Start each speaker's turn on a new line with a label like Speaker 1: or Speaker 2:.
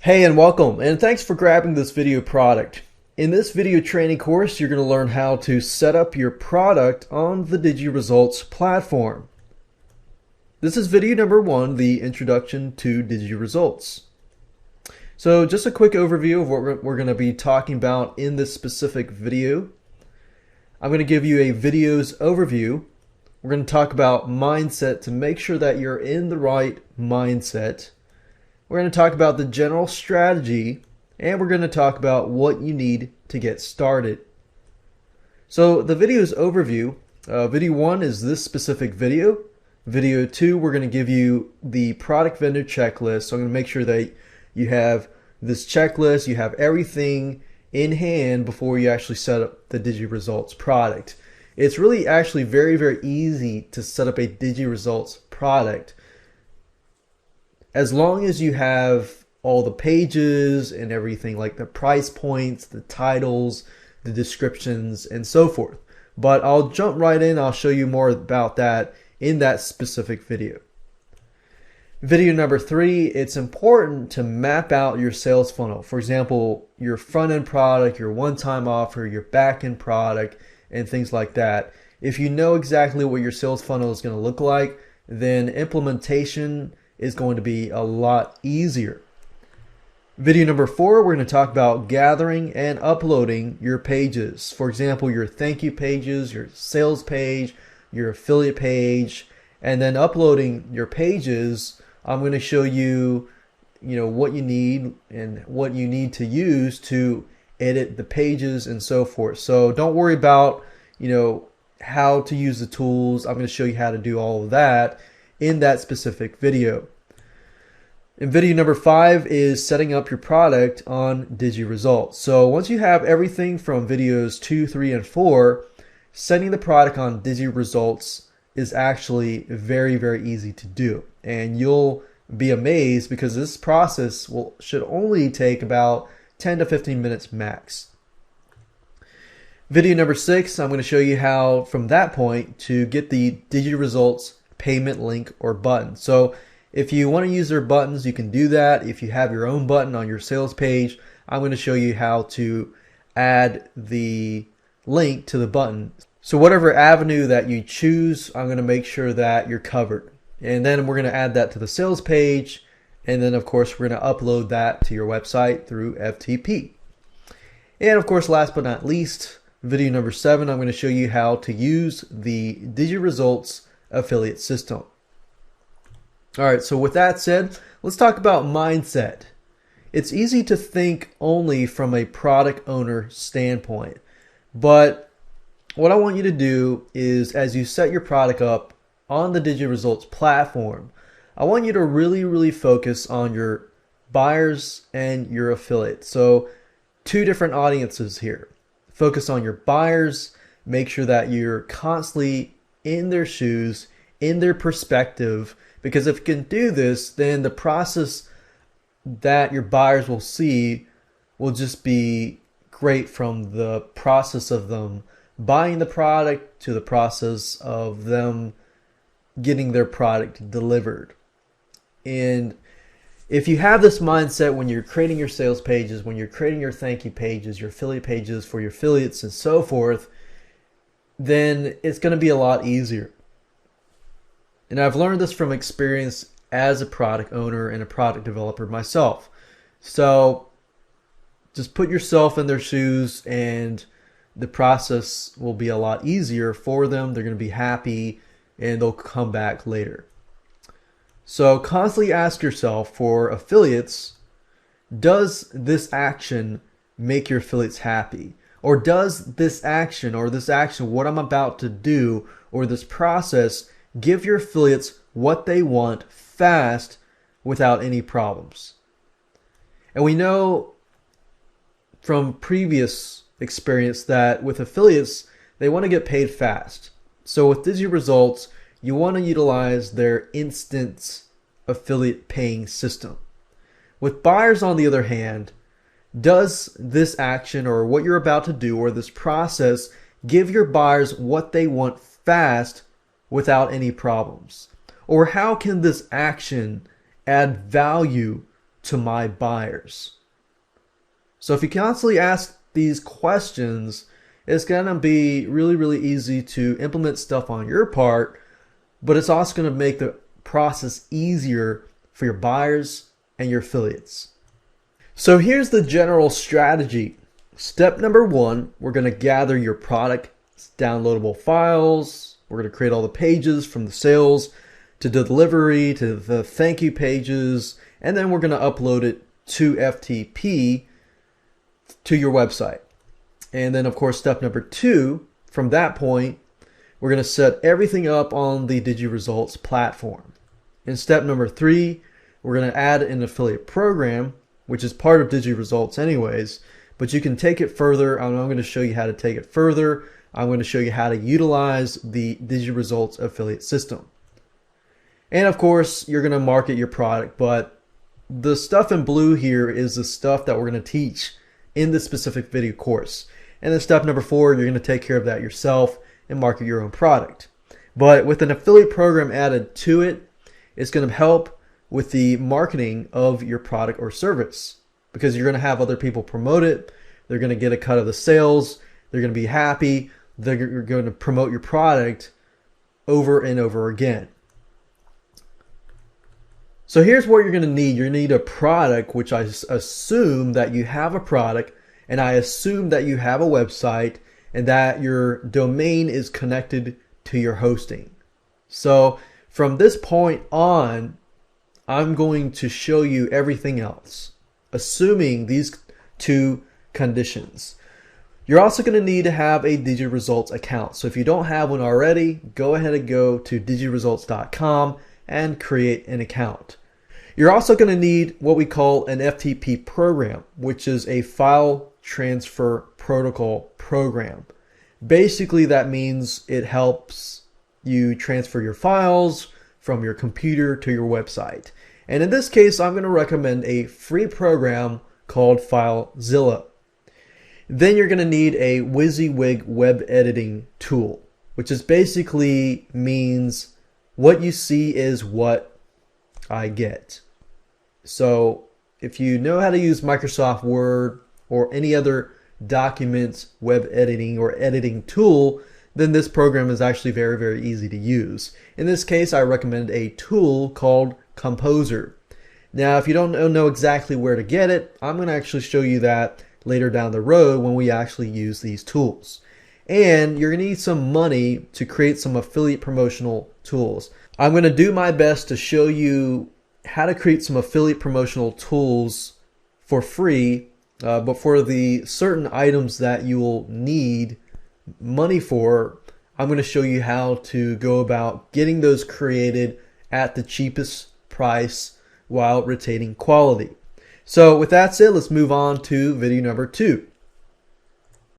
Speaker 1: Hey and welcome, and thanks for grabbing this video product. In this video training course, you're going to learn how to set up your product on the DigiResults platform. This is video number 1, the introduction to DigiResults. So just a quick overview of what we're going to be talking about in this specific video. I'm going to give you a videos overview. We're going to talk about mindset to make sure that you're in the right mindset. We're going to talk about the general strategy, and we're going to talk about what you need to get started. So the video's overview, video 1 is this specific video. Video 2, we're going to give you the product vendor checklist. So I'm going to make sure that you have this checklist, you have everything in hand before you actually set up the DigiResults product. It's really actually very, very easy to set up a DigiResults product, as long as you have all the pages and everything, like the price points, the titles, the descriptions, and so forth. But I'll jump right in. I'll show you more about that in that specific video. Video number 3, it's important to map out your sales funnel. For example, your front-end product, your one-time offer, your back-end product, and things like that. If you know exactly what your sales funnel is going to look like, then implementation is going to be a lot easier. Video number 4, we're going to talk about gathering and uploading your pages. For example, your thank you pages, your sales page, your affiliate page, and then uploading your pages. I'm going to show you, what you need and what you need to use to edit the pages and so forth. So don't worry about, how to use the tools. I'm going to show you how to do all of that in that specific video. And video number 5 is setting up your product on DigiResults. So once you have everything from videos 2, 3, and 4, setting the product on DigiResults is actually very, very easy to do. And you'll be amazed because this process should only take about 10 to 15 minutes max. Video number 6, I'm going to show you how from that point to get the DigiResults payment link or button. So if you want to use their buttons, you can do that. If you have your own button on your sales page, I'm going to show you how to add the link to the button. So whatever avenue that you choose, I'm going to make sure that you're covered. And then we're going to add that to the sales page. And then of course, we're going to upload that to your website through FTP. And of course, last but not least, video number 7, I'm going to show you how to use the DigiResults affiliate system. All right, so with that said, let's talk about mindset. It's easy to think only from a product owner standpoint, but what I want you to do is, as you set your product up on the DigiResults platform, I want you to really, really focus on your buyers and your affiliates. So 2 different audiences here. Focus on your buyers, make sure that you're constantly in their shoes, in their perspective, because if you can do this, then the process that your buyers will see will just be great, from the process of them buying the product to the process of them getting their product delivered. And if you have this mindset when you're creating your sales pages, when you're creating your thank you pages, your affiliate pages for your affiliates and so forth, then it's going to be a lot easier. And I've learned this from experience as a product owner and a product developer myself. So just put yourself in their shoes and the process will be a lot easier for them. They're going to be happy and they'll come back later. So constantly ask yourself, for affiliates, does this action make your affiliates happy? Or does this action, what I'm about to do, or this process, give your affiliates what they want fast without any problems? And we know from previous experience that with affiliates, they want to get paid fast. So with DigiResults, you want to utilize their instant affiliate paying system. With buyers, on the other hand, does this action or what you're about to do or this process give your buyers what they want fast without any problems? Or how can this action add value to my buyers? So if you constantly ask these questions, it's going to be really, really easy to implement stuff on your part, but it's also going to make the process easier for your buyers and your affiliates. So here's the general strategy. Step number one, we're going to gather your product downloadable files. We're going to create all the pages from the sales to delivery to the thank you pages, and then we're going to upload it to FTP to your website. And then of course, step number two, from that point, we're going to set everything up on the DigiResults platform. In step number three, we're going to add an affiliate program, which is part of DigiResults anyways, but you can take it further. I'm going to show you how to take it further. I'm going to show you how to utilize the DigiResults affiliate system. And of course, you're going to market your product, but the stuff in blue here is the stuff that we're going to teach in this specific video course. And then step number four, you're going to take care of that yourself and market your own product. But with an affiliate program added to it, it's going to help with the marketing of your product or service, because you're going to have other people promote it. They're going to get a cut of the sales. They're going to be happy. They're going to promote your product over and over again. So here's what you're going to need. You're going to need a product, which I assume that you have a product, and I assume that you have a website and that your domain is connected to your hosting. So from this point on, I'm going to show you everything else, assuming these two conditions. You're also going to need to have a DigiResults account. So if you don't have one already, go ahead and go to digiresults.com and create an account. You're also going to need what we call an FTP program, which is a file transfer protocol program. Basically, that means it helps you transfer your files from your computer to your website. And in this case, I'm going to recommend a free program called FileZilla. Then you're going to need a WYSIWYG web editing tool, which is basically means what you see is what I get. So if you know how to use Microsoft Word or any other documents web editing or editing tool, then this program is actually very, very easy to use. In this case, I recommend a tool called Composer. Now, if you don't know exactly where to get it, I'm going to actually show you that later down the road when we actually use these tools. And you're going to need some money to create some affiliate promotional tools. I'm going to do my best to show you how to create some affiliate promotional tools for free, but for the certain items that you will need money for, I'm going to show you how to go about getting those created at the cheapest price while retaining quality. So with that said, let's move on to video number 2.